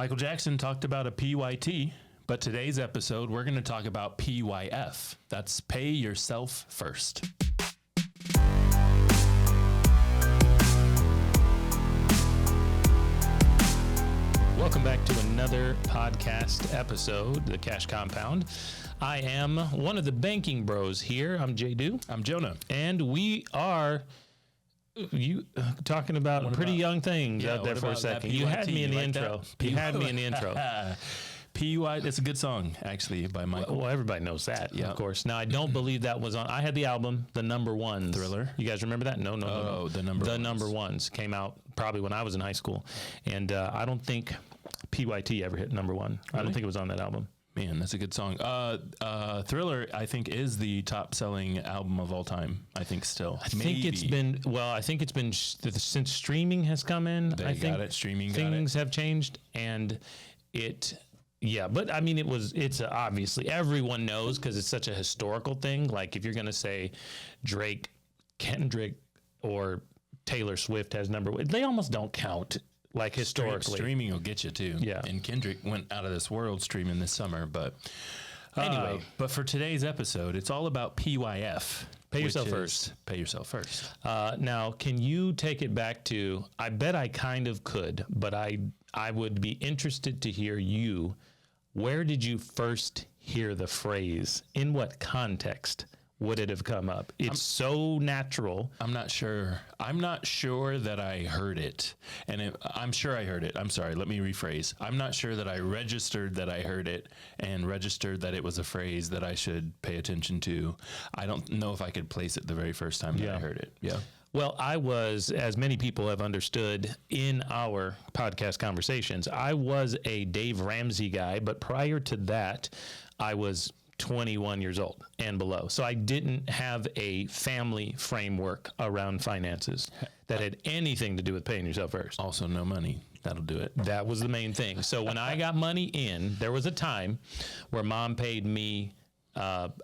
Michael Jackson talked about a PYT, but today's episode, we're going to talk about PYF. That's pay yourself first. Welcome back to another podcast episode, The Cash Compound. I am one of the banking bros here. I'm J-Do. I'm Jonah. And we are talking about pretty young things out there for a second. You had me in the intro. You had me in the intro. PUI, that's a good song, actually, by Michael. Well, everybody knows that, of course. Now, I don't believe that was on. I had the album, The Number Ones. Thriller. You guys remember that? No. The Number Ones came out probably when I was in high school. And I don't think PYT ever hit number one. Really? I don't think it was on that album. Man, that's a good song. Thriller, I think, is the top-selling album of all time. I think still. I think it's been since streaming has come in. Things have changed, and but I mean, it's obviously everyone knows because it's such a historical thing. Like if you're going to say Drake, Kendrick, or Taylor Swift has number one, they almost don't count. Like historically, streaming will get you too. Yeah, and Kendrick went out of this world streaming this summer. But anyway, but for today's episode, it's all about PYF. Pay yourself first. Pay yourself first. Now, can you take it back to? I bet I kind of could, but I would be interested to hear you. Where did you first hear the phrase? In what context would it have come up? It's so natural. I'm not sure. I'm not sure that I heard it. And I'm sure I heard it. I'm sorry. Let me rephrase. I'm not sure that I registered that I heard it and registered that it was a phrase that I should pay attention to. I don't know if I could place it the very first time that I heard it. Yeah. Well, I was, as many people have understood in our podcast conversations, I was a Dave Ramsey guy, but prior to that, I was 21 years old and below. So I didn't have a family framework around finances that had anything to do with paying yourself first. Also, no money. That'll do it. That was the main thing. So when I got money in, there was a time where mom paid me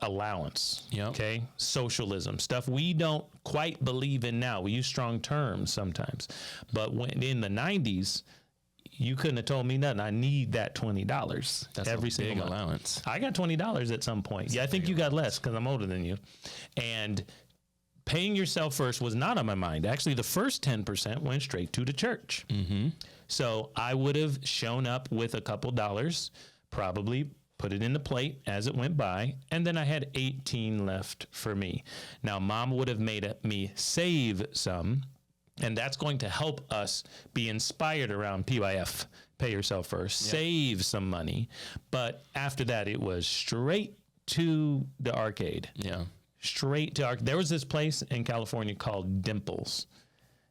allowance, okay? Socialism, stuff we don't quite believe in now. We use strong terms sometimes. But when in the 90s, you couldn't have told me nothing. I need that $20 every single month. Allowance. I got $20 at some point. Yeah, I think you got less because I'm older than you. And paying yourself first was not on my mind. Actually, the first 10% went straight to the church. Mm-hmm. So I would have shown up with a couple dollars, probably put it in the plate as it went by, and then I had 18 left for me. Now, mom would have made me save some. And that's going to help us be inspired around PYF, pay yourself first, save some money. But after that, it was straight to the arcade. Yeah. Straight to arcade. There was this place in California called Dimples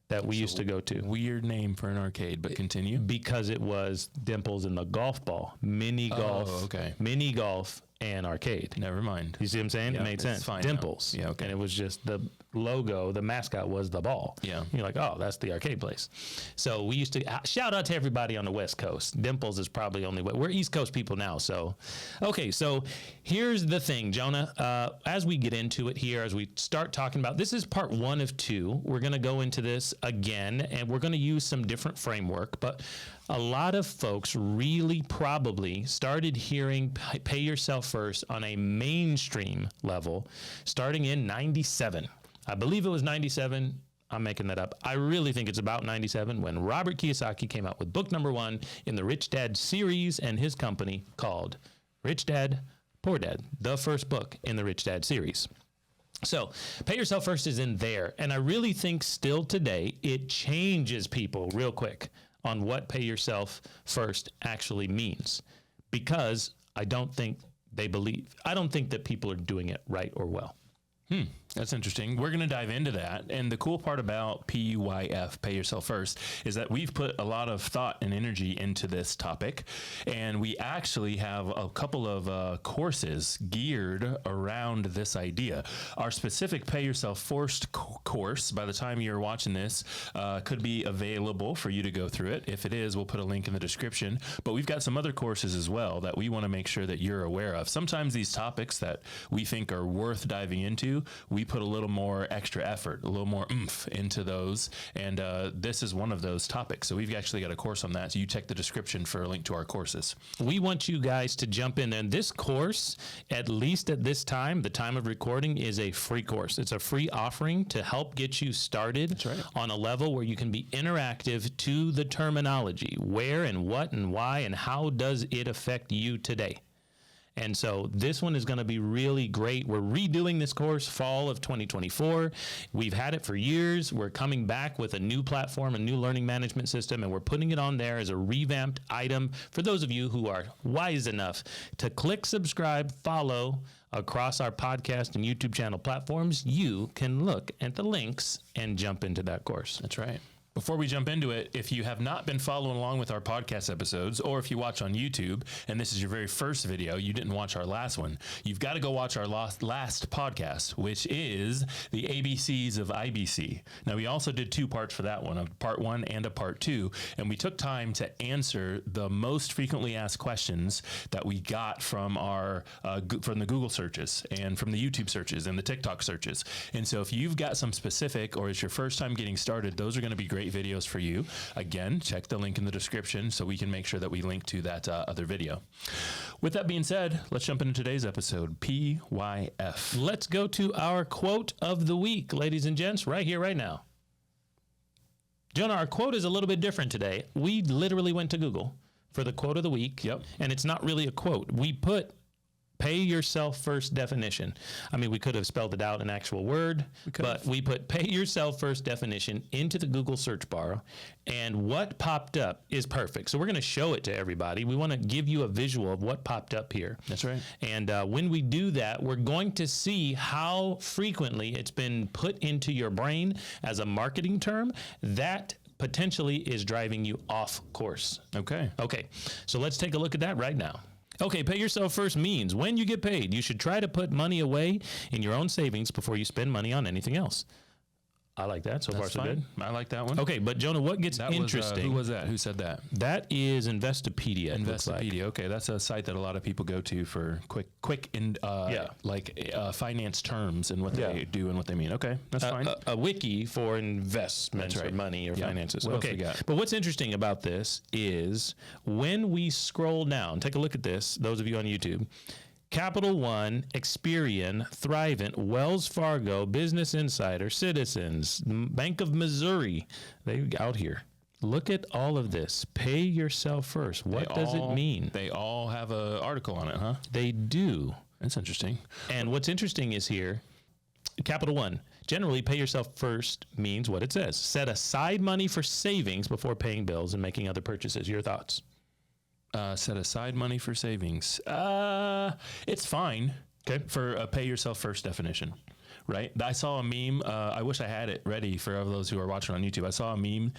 that we used to go to. Weird name for an arcade, but continue. Because it was Dimples in the golf ball, mini golf and arcade. Never mind. You see what I'm saying? It made sense. Fine Dimples. Now. Yeah, okay. And it was just the logo, the mascot was the ball. Yeah. You're like, oh, that's the arcade place. So we used to, shout out to everybody on the West Coast. Dimples is probably only, we're East Coast people now. So, okay, so here's the thing, Jonah. As we get into it here, as we start talking about, this is part 1 of 2. We're going to go into this again, and we're going to use some different framework, but a lot of folks really probably started hearing pay yourself first on a mainstream level starting in 97. I believe it was 97. I'm making that up. I really think it's about 97 when Robert Kiyosaki came out with book number 1 in the Rich Dad series and his company called Rich Dad, Poor Dad, the first book in the Rich Dad series. So pay yourself first is in there. And I really think still today it changes people real quick on what pay yourself first actually means, because I don't think that people are doing it right or well. That's interesting. We're going to dive into that. And the cool part about PYF, Pay Yourself First, is that we've put a lot of thought and energy into this topic. And we actually have a couple of courses geared around this idea. Our specific Pay Yourself First course, by the time you're watching this, could be available for you to go through it. If it is, we'll put a link in the description. But we've got some other courses as well that we want to make sure that you're aware of. Sometimes these topics that we think are worth diving into, we we put a little more extra effort, a little more oomph into those. And this is one of those topics. So we've actually got a course on that. So you check the description for a link to our courses. We want you guys to jump in. And this course, at least at this time, the time of recording, is a free course. It's a free offering to help get you started on a level where you can be interactive to the terminology. Where and what and why and how does it affect you today? And so this one is going to be really great. We're redoing this course fall of 2024. We've had it for years. We're coming back with a new platform, a new learning management system, and we're putting it on there as a revamped item for those of you who are wise enough to click subscribe, follow across our podcast and YouTube channel platforms. You can look at the links and jump into that course. That's right. Before we jump into it, if you have not been following along with our podcast episodes, or if you watch on YouTube and this is your very first video, you didn't watch our last one, you've got to go watch our last podcast, which is the ABCs of IBC. Now, we also did 2 parts for that one, a part 1 and a part 2, and we took time to answer the most frequently asked questions that we got from our from the Google searches and from the YouTube searches and the TikTok searches. And so if you've got some specific, or it's your first time getting started, those are going to be great videos for you. Again, check the link in the description so we can make sure that we link to that other video. With that being said, let's jump into today's episode, PYF. Let's go to our quote of the week, ladies and gents, right here, right now. Jonah, our quote is a little bit different today. We literally went to Google for the quote of the week. Yep. And it's not really a quote. We put pay yourself first definition. I mean, we could have spelled it out in actual word, but we put pay yourself first definition into the Google search bar, and what popped up is perfect. So we're going to show it to everybody. We want to give you a visual of what popped up here. That's right. And when we do that, we're going to see how frequently it's been put into your brain as a marketing term that potentially is driving you off course. Okay. Okay, so let's take a look at that right now. Okay, pay yourself first means when you get paid, you should try to put money away in your own savings before you spend money on anything else. I like that. So far, so good. I like that one. Okay, but Jonah, what gets interesting? Who was that? Who said that? That is Investopedia. Investopedia. Okay, that's a site that a lot of people go to for quick finance terms and what they do and what they mean. Okay, that's fine. A wiki for investments or money or finances. What else we got? But what's interesting about this is when we scroll down, take a look at this, those of you on YouTube. Capital One, Experian, Thrivent, Wells Fargo, Business Insider, Citizens, Bank of Missouri, they out here. Look at all of this. Pay yourself first. What does it mean? They all have an article on it, huh? They do. That's interesting. And what's interesting is here, Capital One, generally pay yourself first means what it says. Set aside money for savings before paying bills and making other purchases. Your thoughts? Set aside money for savings. It's fine. Okay. For a pay yourself first definition, right? I saw a meme. I wish I had it ready for those who are watching on YouTube. I saw a meme.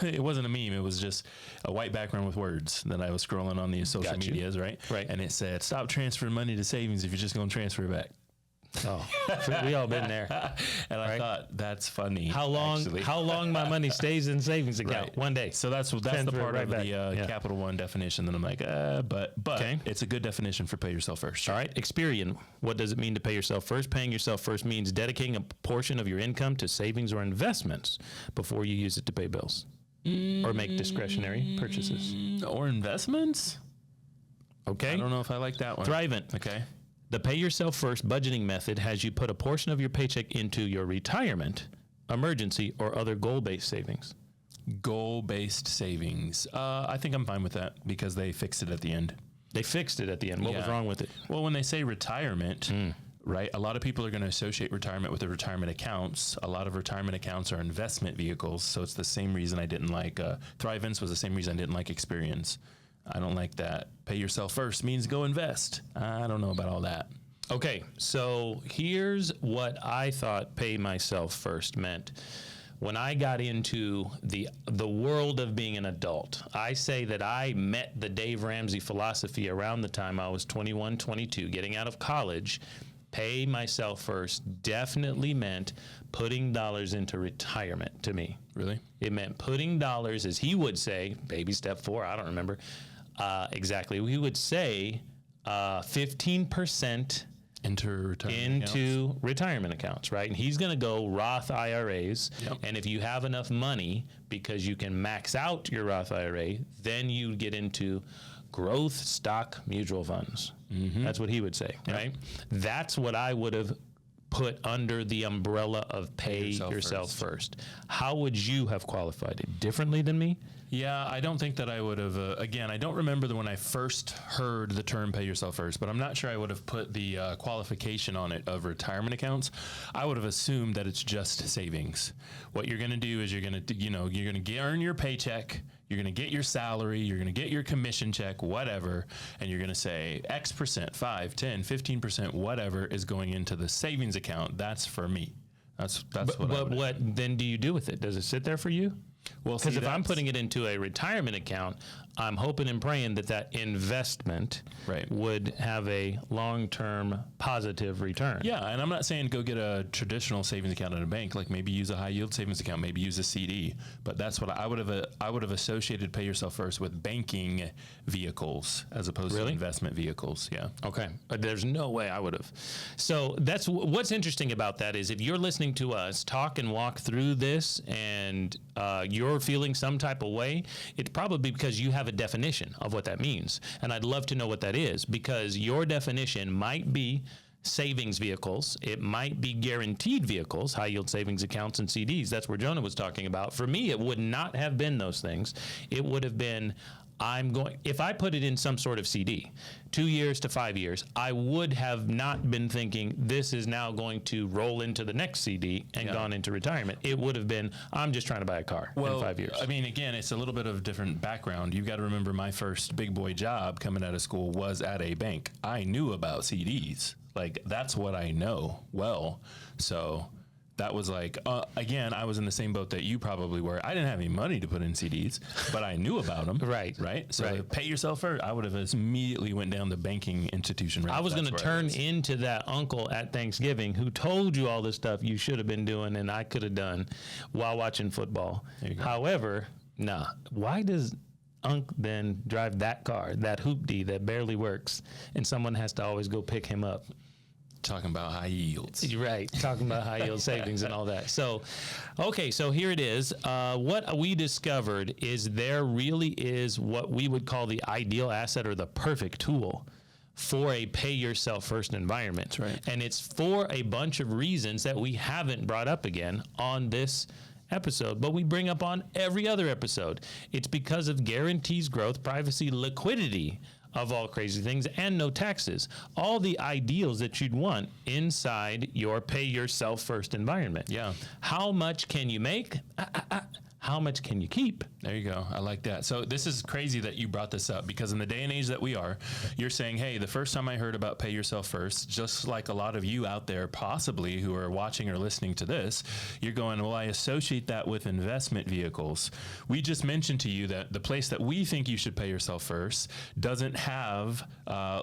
It wasn't a meme. It was just a white background with words that I was scrolling on these social medias, right? Right. And it said, stop transferring money to savings if you're just going to transfer it back. Oh, we all been there. And I thought that's funny. How long my money stays in savings account? One day. So that's the part of the Capital One definition that I'm like, but it's a good definition for pay yourself first. All right. Experian. What does it mean to pay yourself first? Paying yourself first means dedicating a portion of your income to savings or investments before you use it to pay bills or make discretionary purchases. Or investments? Okay. I don't know if I like that one. Thrivent. Okay. The pay yourself first budgeting method has you put a portion of your paycheck into your retirement, emergency, or other goal-based savings. Goal-based savings. I think I'm fine with that because they fixed it at the end. They fixed it at the end. What was wrong with it? Well, when they say retirement, right, a lot of people are going to associate retirement with the retirement accounts. A lot of retirement accounts are investment vehicles, so it's the same reason I didn't like Thrivents was the same reason I didn't like Experience. I don't like that. Pay yourself first means go invest. I don't know about all that. Okay, so here's what I thought pay myself first meant. When I got into the world of being an adult, I say that I met the Dave Ramsey philosophy around the time I was 21, 22, getting out of college. Pay myself first definitely meant putting dollars into retirement to me. Really? It meant putting dollars, as he would say, baby step 4, I don't remember exactly. We would say 15% into retirement accounts, right? And he's going to go Roth IRAs. Yep. And if you have enough money, because you can max out your Roth IRA, then you get into growth stock mutual funds. That's what he would say, right? That's what I would have put under the umbrella of pay yourself first. How would you have qualified it? Differently than me? Yeah, I don't think that I would have. Again, I don't remember when I first heard the term "pay yourself first," but I'm not sure I would have put the qualification on it of retirement accounts. I would have assumed that it's just savings. What you're going to do is you're going to earn your paycheck. You're going to get your salary, you're going to get your commission check, whatever, and you're going to say X percent, 5, 10, 15%, whatever is going into the savings account. That's for me. That's what then do you do with it? Does it sit there for you? Well, because if I'm putting it into a retirement account, I'm hoping and praying that investment would have a long-term positive return. Yeah, and I'm not saying go get a traditional savings account at a bank. Like maybe use a high-yield savings account, maybe use a CD. But that's what I would have associated pay yourself first with banking vehicles as opposed to investment vehicles. Yeah. Okay. There's no way I would have. So that's what's interesting about that is if you're listening to us talk and walk through this and you're feeling some type of way, it's probably because you have a definition of what that means. And I'd love to know what that is, because your definition might be savings vehicles. It might be guaranteed vehicles, high yield savings accounts and CDs. That's where Jonah was talking about. For me, it would not have been those things. It would have been, if I put it in some sort of CD, 2 years to 5 years, I would have not been thinking this is now going to roll into the next CD and gone into retirement. It would have been, I'm just trying to buy a car in 5 years. I mean, again, it's a little bit of different background. You've got to remember my first big boy job coming out of school was at a bank. I knew about CDs. Like, that's what I know well. So that was like, again, I was in the same boat that you probably were. I didn't have any money to put in CDs, but I knew about them. Right. So pay yourself first. I would have immediately went down the banking institution route. I was going to turn into that uncle at Thanksgiving who told you all this stuff you should have been doing and I could have done while watching football. However, why does Unc then drive that car, that hoopty that barely works, and someone has to always go pick him up? Talking about high yields. Right. Talking about high yield savings and all that. So, okay. So here it is. What we discovered is there really is what we would call the ideal asset or the perfect tool for a pay yourself first environment. Right. And it's for a bunch of reasons that we haven't brought up again on this episode, but we bring up on every other episode. It's because of guarantees, growth, privacy, liquidity, of all crazy things, and no taxes. All the ideals that you'd want inside your pay yourself first environment. Yeah. How much can you make? How much can you keep? There you go. I like that. So this is crazy that you brought this up, because in the day and age that we are, you're saying, hey, the first time I heard about pay yourself first, just like a lot of you out there possibly who are watching or listening to this, you're going, well, I associate that with investment vehicles. We just mentioned to you that the place that we think you should pay yourself first doesn't have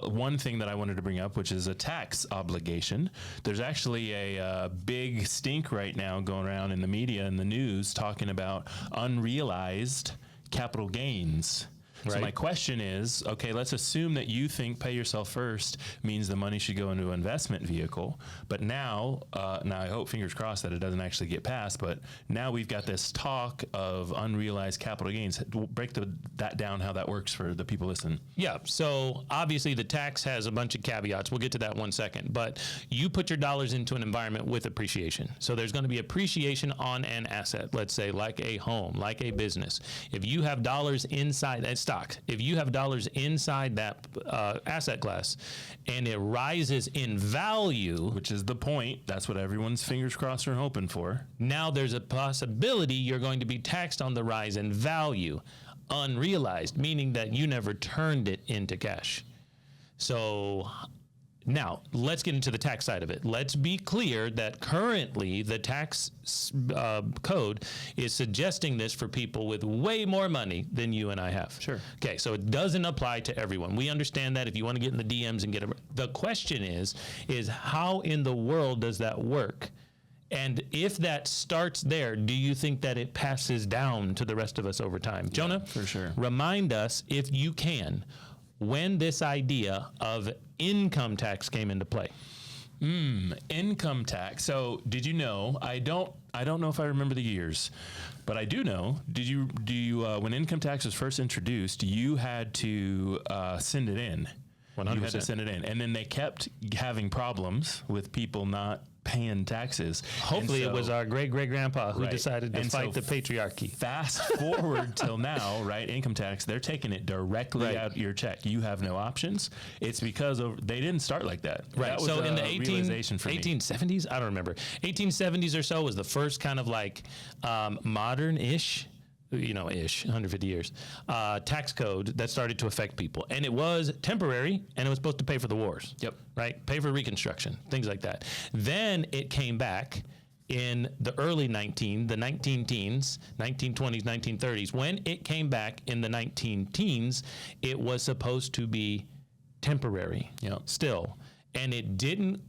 one thing that I wanted to bring up, which is a tax obligation. There's actually a big stink right now going around in the media and the news talking about unrealized capital gains. So my question is, okay, let's assume that you think pay yourself first means the money should go into an investment vehicle. But now I hope, fingers crossed, that it doesn't actually get passed. But now we've got this talk of unrealized capital gains. Break that down, how that works for the people listening. Yeah. So obviously the tax has a bunch of caveats. We'll get to that one second. But you put your dollars into an environment with appreciation. So there's going to be appreciation on an asset, let's say like a home, like a business. If you have dollars inside that stock, if you have dollars inside that asset class and it rises in value, which is the point, that's what everyone's fingers crossed are hoping for. Now there's a possibility you're going to be taxed on the rise in value, unrealized, meaning that you never turned it into cash. So now, let's get into the tax side of it. Let's be clear that currently the tax code is suggesting this for people with way more money than you and I have. Sure. Okay, so it doesn't apply to everyone. We understand that. If you want to get in the DMs and get them. The question is how in the world does that work? And if that starts there, do you think that it passes down to the rest of us over time? Yeah, Jonah, for sure. Remind us, if you can, when this idea of income tax came into play. Income tax. So did you know? I don't know if I remember the years, but I do know. Do you when income tax was first introduced, you had to send it in. 100%. You had to send it in, and then they kept having problems with people not paying taxes. Hopefully, it was our great grandpa who Right. decided to And fight so the patriarchy. Fast forward till now, right? Income tax, they're taking it directly Right. out your check. You have no options. It's because they didn't start like that. Right. That was So in the realization for me. 1870s, I don't remember. 1870s or so was the first kind of like modern-ish, 150 years, tax code that started to affect people. And it was temporary, and it was supposed to pay for the wars. Yep. Right? Pay for Reconstruction, things like that. Then it came back in the early the 19-teens, 1920s, 1930s. When it came back in the 19-teens, it was supposed to be temporary still. And it didn't.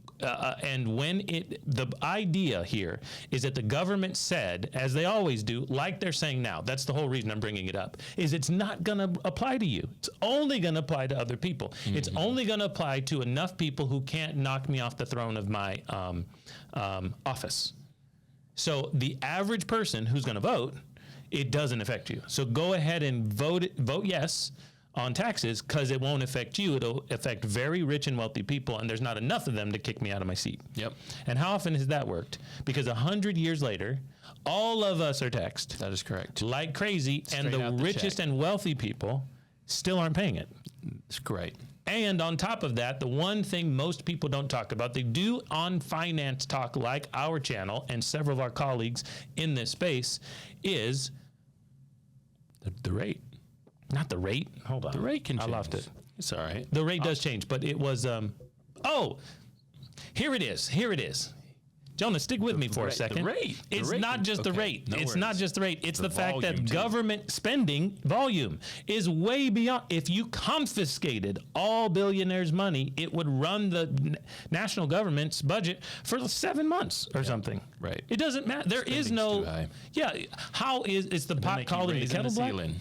And when the idea here is that the government said, as they always do, like they're saying now, that's the whole reason I'm bringing it up, is it's not going to apply to you. It's only going to apply to other people. Mm-hmm. It's only going to apply to enough people who can't knock me off the throne of my office. So the average person who's going to vote, it doesn't affect you. So go ahead and vote yes on taxes, because it won't affect you. It'll affect very rich and wealthy people, and there's not enough of them to kick me out of my seat. Yep. And how often has that worked? Because 100 years later, all of us are taxed. That is correct. Like crazy, and the out the richest check. and wealthy people still aren't paying it. It's great. And on top of that, the one thing most people don't talk about, they do on finance talk like our channel and several of our colleagues in this space, is the rate. Not the rate. Hold on. The rate can change. I lost it. It's all right. The rate does change, but it was, here it is. Jonah, stick with me for a second. The rate. It's not just the rate. No it's worries. not just the rate. It's the fact that volume, too. government spending volume is way beyond. If you confiscated all billionaires' money, it would run the national government's budget for 7 months or something. Right. It doesn't matter. There is Spending's no. too high. Yeah. How is it's the pot calling the kettle black?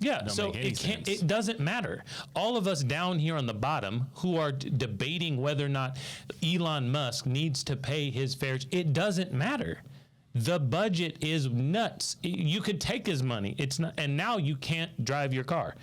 Yeah, Don't so make any it can't. sense. It doesn't matter. All of us down here on the bottom who are debating whether or not Elon Musk needs to pay his fair. It doesn't matter. The budget is nuts. You could take his money. It's not, and now you can't drive your car.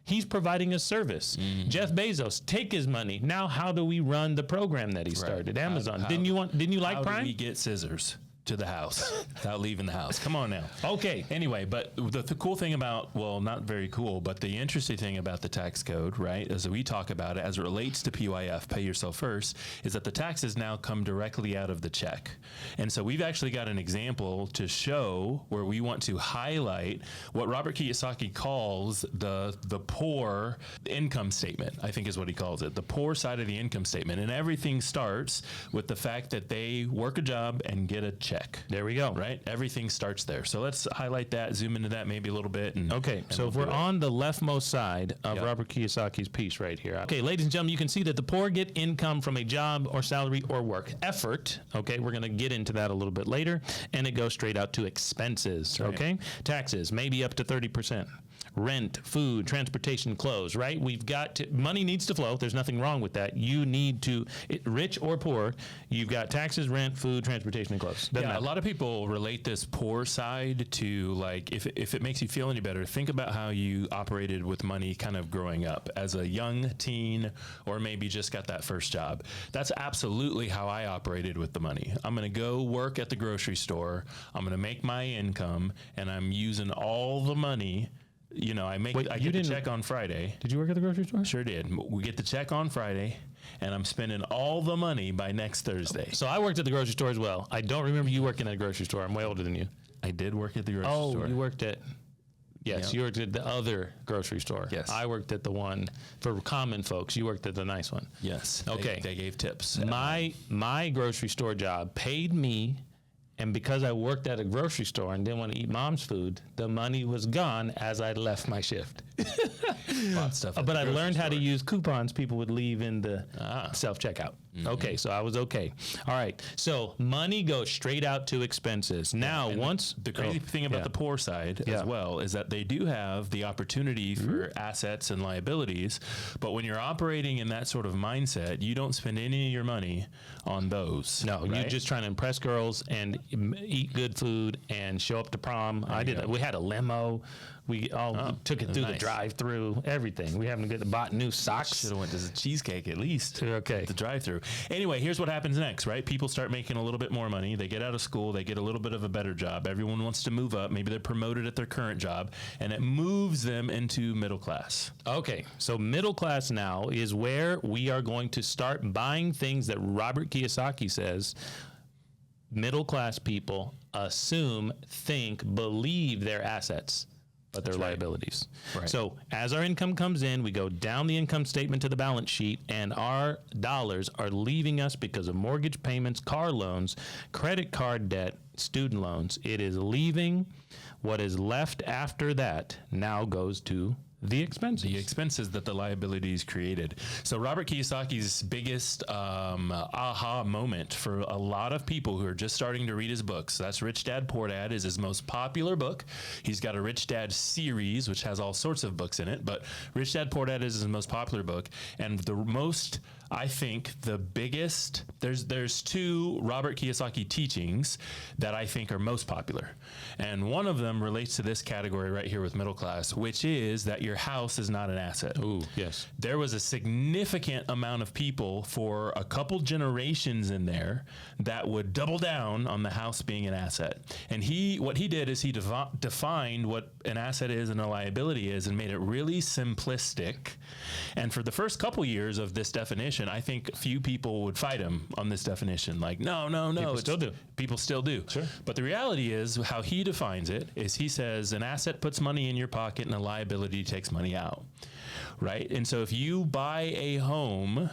He's providing a service. Mm-hmm. Jeff Bezos, take his money. Now, how do we run the program that he started? Amazon. Didn't you like how Prime? How do we get scissors to the house without leaving the house? Come on now. Okay. Anyway, but the cool thing about, well, not very cool, but the interesting thing about the tax code, right, as we talk about it, as it relates to PYF, pay yourself first, is that the taxes now come directly out of the check. And so we've actually got an example to show where we want to highlight what Robert Kiyosaki calls the poor income statement, I think is what he calls it, the poor side of the income statement. And everything starts with the fact that they work a job and get a check. There we go. Right? Everything starts there. So let's highlight that, zoom into that maybe a little bit. Okay, so if we're on the leftmost side of Robert Kiyosaki's piece right here. Okay, ladies and gentlemen, you can see that the poor get income from a job or salary or work effort. Okay, we're going to get into that a little bit later. And it goes straight out to expenses. Right. Okay, taxes, maybe up to 30%. Rent, food, transportation, clothes, right? We've got to, money needs to flow. There's nothing wrong with that. You need to, rich or poor, you've got taxes, rent, food, transportation, and clothes. Doesn't matter. A lot of people relate this poor side to, like, if it makes you feel any better, think about how you operated with money kind of growing up as a young teen, or maybe just got that first job. That's absolutely how I operated with the money. I'm going to go work at the grocery store. I'm going to make my income, and I'm using all the money. You know, I get the check on Friday. Did you work at the grocery store? Sure did. We get the check on Friday, and I'm spending all the money by next Thursday. So I worked at the grocery store as well. I don't remember you working at a grocery store. I'm way older than you. I did work at the grocery store. Oh, you worked at... Yes, you worked at the other grocery store. Yes. I worked at the one for common folks. You worked at the nice one. Yes. Okay. They gave tips. My grocery store job paid me, and because I worked at a grocery store and didn't want to eat mom's food, the money was gone as I left my shift. Bought stuff at But the I grocery learned how to store. use coupons people would leave in the self-checkout. Okay, so I was okay. All right, so money goes straight out to expenses. Now, And once the crazy thing about the poor side as well is that they do have the opportunity for assets and liabilities, but when you're operating in that sort of mindset, you don't spend any of your money on those. No, right? you're just trying to impress girls and eat good food and show up to prom. We had a limo. We all took it through the nice. drive-through, everything. We haven't bought new socks. Should have went to the cheesecake at least. Okay. The drive-through. Anyway, here's what happens next, right? People start making a little bit more money. They get out of school. They get a little bit of a better job. Everyone wants to move up. Maybe they're promoted at their current job, and it moves them into middle class. Okay, so middle class now is where we are going to start buying things that Robert Kiyosaki says middle class people assume, think, believe they're assets, but they're liabilities. Right. So as our income comes in, we go down the income statement to the balance sheet, and our dollars are leaving us because of mortgage payments, car loans, credit card debt, student loans. It is leaving. What is left after that now goes to the expenses. The expenses that the liabilities created. So Robert Kiyosaki's biggest aha moment for a lot of people who are just starting to read his books, that's Rich Dad, Poor Dad is his most popular book. He's got a Rich Dad series, which has all sorts of books in it, but Rich Dad, Poor Dad is his most popular book. And the most, I think, the biggest, there's two Robert Kiyosaki teachings that I think are most popular. And one of them relates to this category right here with middle class, which is that your house is not an asset. Ooh, yes. There was a significant amount of people for a couple generations in there that would double down on the house being an asset. And what he did is he defined what an asset is and a liability is and made it really simplistic. And for the first couple years of this definition, I think few people would fight him on this definition. Like, no. People still do. People still do. Sure. But the reality is how he defines it is he says an asset puts money in your pocket and a liability takes money out, right? And so if you buy a home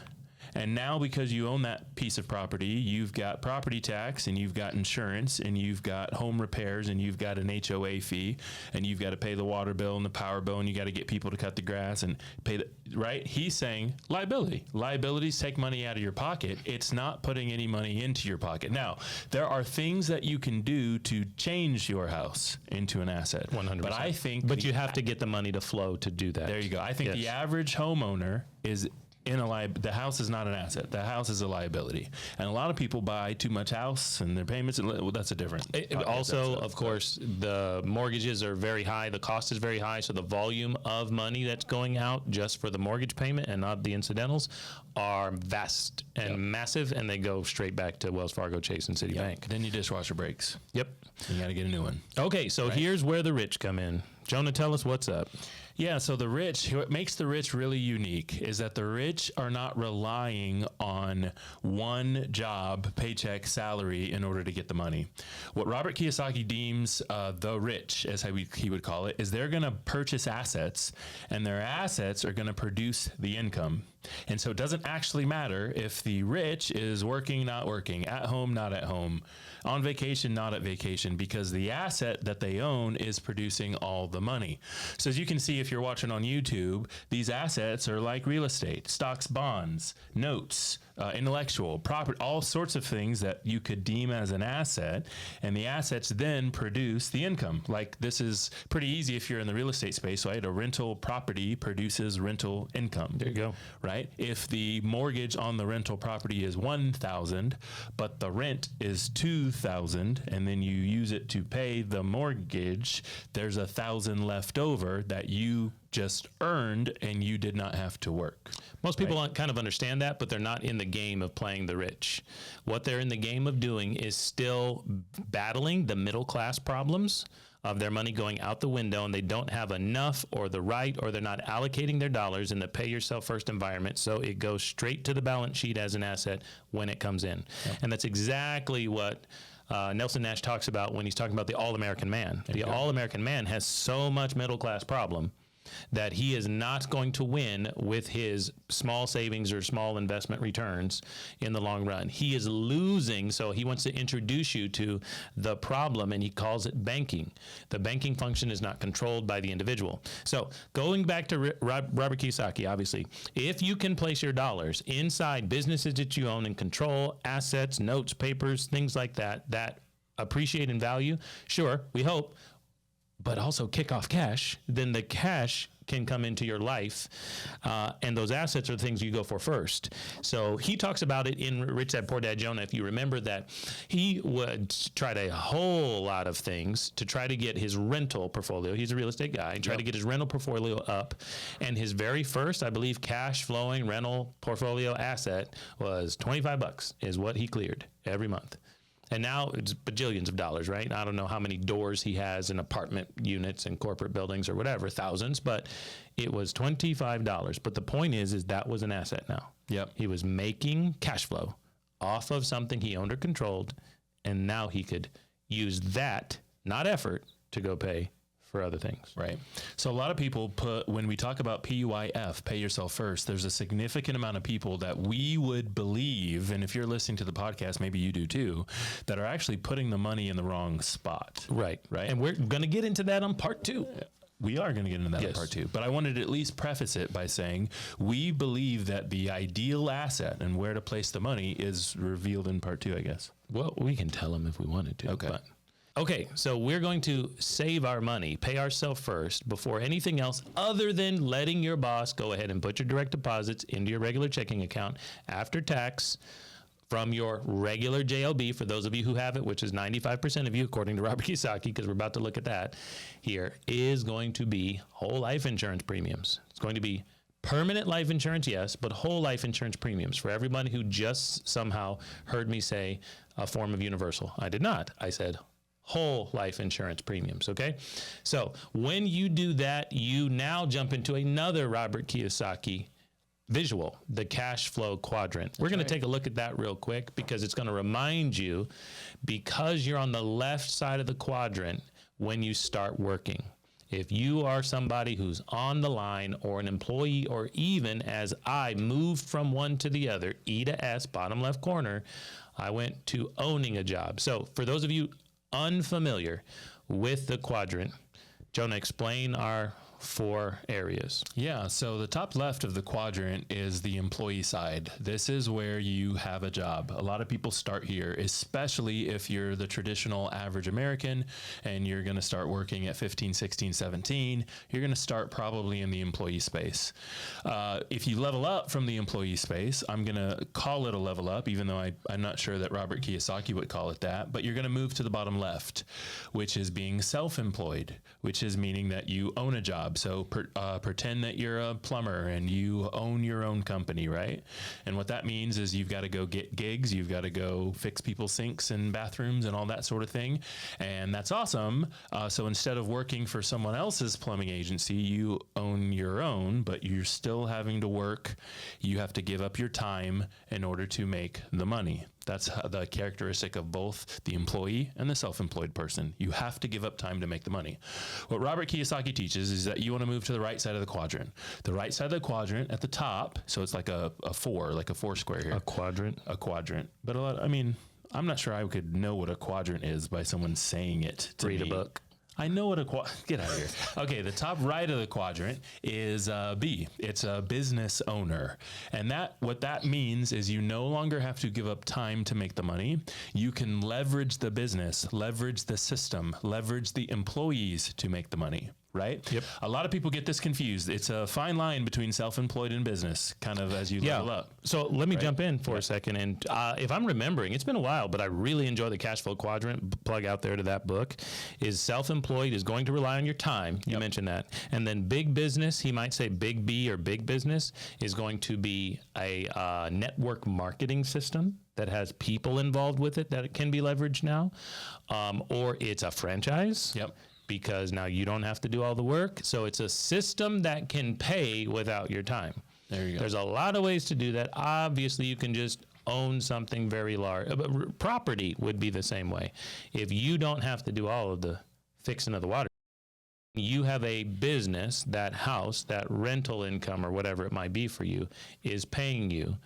and now because you own that piece of property, you've got property tax and you've got insurance and you've got home repairs and you've got an HOA fee and you've got to pay the water bill and the power bill and you got to get people to cut the grass and pay the, right? He's saying liability. Liabilities take money out of your pocket. It's not putting any money into your pocket. Now, there are things that you can do to change your house into an asset. 100%. But I think... But you have to get the money to flow to do that. There you go. I think the average homeowner is in the house is not an asset. The house is a liability. And a lot of people buy too much house and their payments, well, that's a different. Also, of course, the mortgages are very high. The cost is very high. So the volume of money that's going out just for the mortgage payment and not the incidentals are vast and massive, and they go straight back to Wells Fargo, Chase, and Citibank. Then your dishwasher breaks. Yep. You got to get a new one. Okay, so here's where the rich come in. Jonah, tell us what's up. Yeah, so the rich, what makes the rich really unique is that the rich are not relying on one job, paycheck, salary in order to get the money. What Robert Kiyosaki deems the rich, as he would call it, is they're going to purchase assets, and their assets are going to produce the income. And so it doesn't actually matter if the rich is working, not working, at home, not at home, on vacation, not at vacation, because the asset that they own is producing all the money. So as you can see, if you're watching on YouTube, these assets are like real estate, stocks, bonds, notes, intellectual property, all sorts of things that you could deem as an asset, and the assets then produce the income. Like, this is pretty easy if you're in the real estate space, right? A rental property produces rental income. There you go. Right? If the mortgage on the rental property is $1,000, but the rent is $2,000, and then you use it to pay the mortgage, there's $1,000 left over that you just earned and you did not have to work. Most people kind of understand that, but they're not in the game of playing the rich. What they're in the game of doing is still battling the middle class problems of their money going out the window, and they don't have enough or the right, or they're not allocating their dollars in the pay yourself first environment. So it goes straight to the balance sheet as an asset when it comes in. Yep. And that's exactly what Nelson Nash talks about when he's talking about the all-American man. The all-American man has so much middle class problem that he is not going to win with his small savings or small investment returns in the long run. He is losing, so he wants to introduce you to the problem, and he calls it banking. The banking function is not controlled by the individual. So going back to Robert Kiyosaki, obviously, if you can place your dollars inside businesses that you own and control, assets, notes, papers, things like that, that appreciate in value, sure, we hope, but also kick off cash, then the cash can come into your life, and those assets are the things you go for first. So he talks about it in Rich Dad Poor Dad Jonah. If you remember that, he would tried a whole lot of things to try to get his rental portfolio. He's a real estate guy. He tried to get his rental portfolio up, and his very first, I believe, cash flowing rental portfolio asset was $25 is what he cleared every month. And now it's bajillions of dollars, right? I don't know how many doors he has in apartment units and corporate buildings or whatever, thousands, but it was $25. But the point is that was an asset now. Yep. He was making cash flow off of something he owned or controlled, and now he could use that, not effort, to go pay for other things. Right. So a lot of people when we talk about PUIF, pay yourself first, there's a significant amount of people that we would believe, and if you're listening to the podcast, maybe you do too, that are actually putting the money in the wrong spot. Right. Right. And we're going to get into that on part 2. We are going to get into that in part 2, but I wanted to at least preface it by saying we believe that the ideal asset and where to place the money is revealed in part 2, I guess. Well, we can tell them if we wanted to. Okay. Okay, so we're going to save our money, pay ourselves first before anything else other than letting your boss go ahead and put your direct deposits into your regular checking account after tax from your regular JLB, for those of you who have it, which is 95% of you, according to Robert Kiyosaki, because we're about to look at that here, is going to be whole life insurance premiums. It's going to be permanent life insurance, yes, but whole life insurance premiums for everybody who just somehow heard me say a form of universal. I did not. I said whole life insurance premiums, okay? So when you do that, you now jump into another Robert Kiyosaki visual, the cash flow quadrant. We're going to take a look at that real quick because it's going to remind you, because you're on the left side of the quadrant when you start working. If you are somebody who's on the line or an employee, or even as I moved from one to the other, E to S, bottom left corner, I went to owning a job. So for those of you unfamiliar with the quadrant, Jonah, explain our 4 areas. Yeah, so the top left of the quadrant is the employee side. This is where you have a job. A lot of people start here, especially if you're the traditional average American and you're going to start working at 15, 16, 17. You're going to start probably in the employee space. If you level up from the employee space, I'm going to call it a level up, even though I'm not sure that Robert Kiyosaki would call it that, but you're going to move to the bottom left, which is being self-employed, which is meaning that you own a job. So pretend that you're a plumber and you own your own company, right? And what that means is you've got to go get gigs, you've got to go fix people's sinks and bathrooms and all that sort of thing. And that's awesome. So instead of working for someone else's plumbing agency, you own your own, but you're still having to work. You have to give up your time in order to make the money. That's the characteristic of both the employee and the self-employed person. You have to give up time to make the money. What Robert Kiyosaki teaches is that you want to move to the right side of the quadrant. The right side of the quadrant at the top, so it's like a 4, like a 4 square here. A quadrant? A quadrant. But I'm not sure I could know what a quadrant is by someone saying it to me. Read a book. I know what get out of here. Okay, the top right of the quadrant is B. It's a business owner. And what that means is you no longer have to give up time to make the money. You can leverage the business, leverage the system, leverage the employees to make the money. Right? Yep. A lot of people get this confused. It's a fine line between self-employed and business, kind of as you level up. So let me jump in for a second. And if I'm remembering, it's been a while, but I really enjoy the cash flow quadrant. Plug out there to that book. Is self-employed is going to rely on your time. You mentioned that. And then big business, he might say big B or big business, is going to be a network marketing system that has people involved with it that it can be leveraged now. Or it's a franchise. Yep. Because now you don't have to do all the work. So it's a system that can pay without your time. There you go. There's a lot of ways to do that. Obviously, you can just own something very large. Property would be the same way. If you don't have to do all of the fixing of the water, You have a business, that house, that rental income or whatever it might be for you is paying you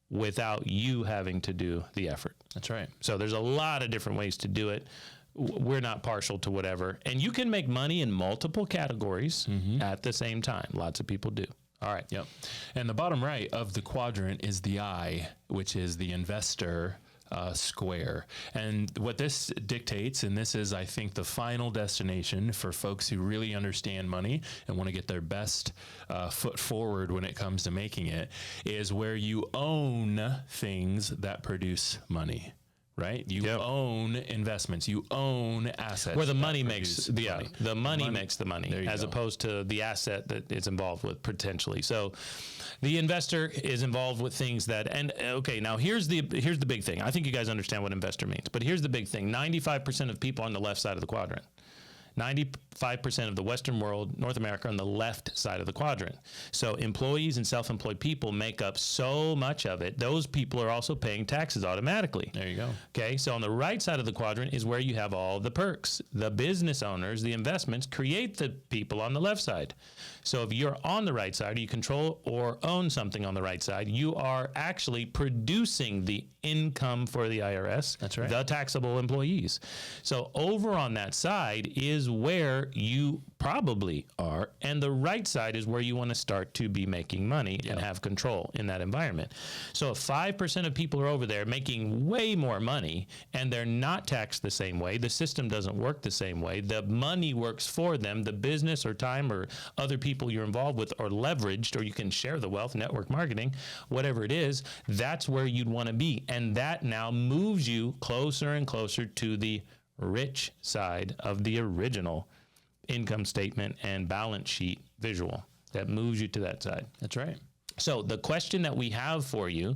without you having to do the effort. That's right. So there's a lot of different ways to do it. We're not partial to whatever. And you can make money in multiple categories at the same time. Lots of people do. All right. Yep. And the bottom right of the quadrant is the I, which is the investor square. And what this dictates, and this is, I think, the final destination for folks who really understand money and want to get their best foot forward when it comes to making it, is where you own things that produce money. Right? You own investments. You own assets. Where the money makes the money makes the money, as opposed to the asset that it's involved with potentially. So the investor is involved with things that, and okay, now here's the big thing. I think you guys understand what investor means, but here's the big thing. 95% of people on the left side of the quadrant. 95% of the Western world, North America, on the left side of the quadrant. So employees and self-employed people make up so much of it. Those people are also paying taxes automatically. There you go. Okay, so on the right side of the quadrant is where you have all the perks. The business owners, the investments, create the people on the left side. So if you're on the right side, or you control or own something on the right side, you are actually producing the income for the IRS. That's right. The taxable employees. So over on that side is where you probably are, and the right side is where you want to start to be making money and have control in that environment. So if 5% of people are over there making way more money and they're not taxed the same way, the system doesn't work the same way, the money works for them, the business or time or other people you're involved with are leveraged, or you can share the wealth, network marketing, whatever it is, that's where you'd want to be. And that now moves you closer and closer to the rich side of the original income statement and balance sheet visual. That moves you to that side. That's right. So the question that we have for you,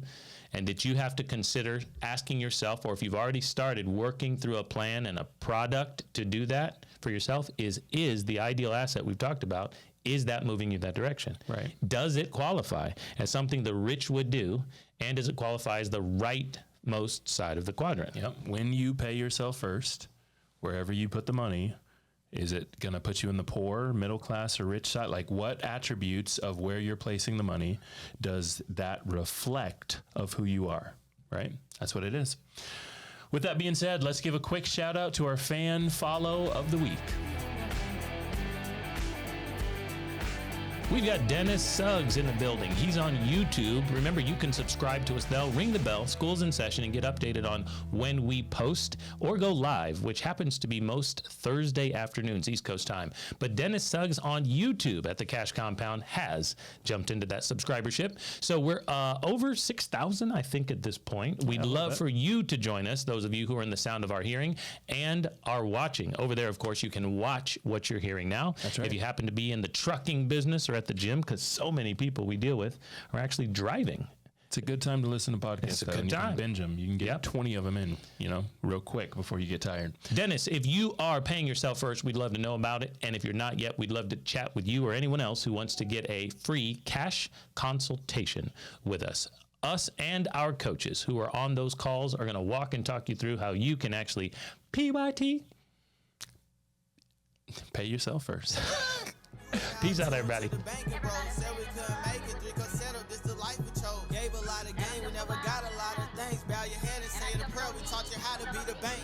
and that you have to consider asking yourself, or if you've already started working through a plan and a product to do that for yourself, is the ideal asset we've talked about, is that moving you that direction? Right. Does it qualify as something the rich would do, and does it qualify as the rightmost side of the quadrant? Yep. When you pay yourself first, wherever you put the money, is it going to put you in the poor, middle class, or rich side? Like, what attributes of where you're placing the money does that reflect of who you are, right? That's what it is. With that being said, let's give a quick shout out to our fan follow of the week. We've got Dennis Suggs in the building. He's on YouTube. Remember, you can subscribe to us now. Ring the bell, school's in session, and get updated on when we post or go live, which happens to be most Thursday afternoons, East Coast time. But Dennis Suggs on YouTube at the Cash Compound has jumped into that subscribership. So we're over 6,000, I think, at this point. We'd love for you to join us, those of you who are in the sound of our hearing and are watching. Over there, of course, you can watch what you're hearing now. That's right. If you happen to be in the trucking business or at the gym, because so many people we deal with are actually driving. It's a good time to listen to podcasts. It's a good time. You can binge them. You can get 20 of them in, real quick before you get tired. Dennis, if you are paying yourself first, we'd love to know about it. And if you're not yet, we'd love to chat with you or anyone else who wants to get a free cash consultation with us. Us and our coaches who are on those calls are going to walk and talk you through how you can actually PYT. Pay yourself first. Peace out, everybody. Gave a lot of game, we never got a lot of things. Bow your head and say the prayer. We taught you how to be the bank.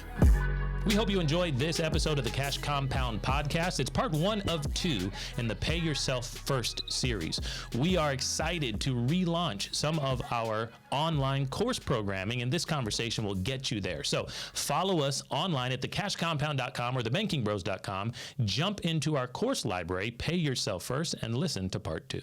We hope you enjoyed this episode of the Cash Compound podcast. It's part 1 of 2 in the Pay Yourself First series. We are excited to relaunch some of our online course programming, and this conversation will get you there. So follow us online at thecashcompound.com or thebankingbros.com. Jump into our course library, Pay Yourself First, and listen to part 2.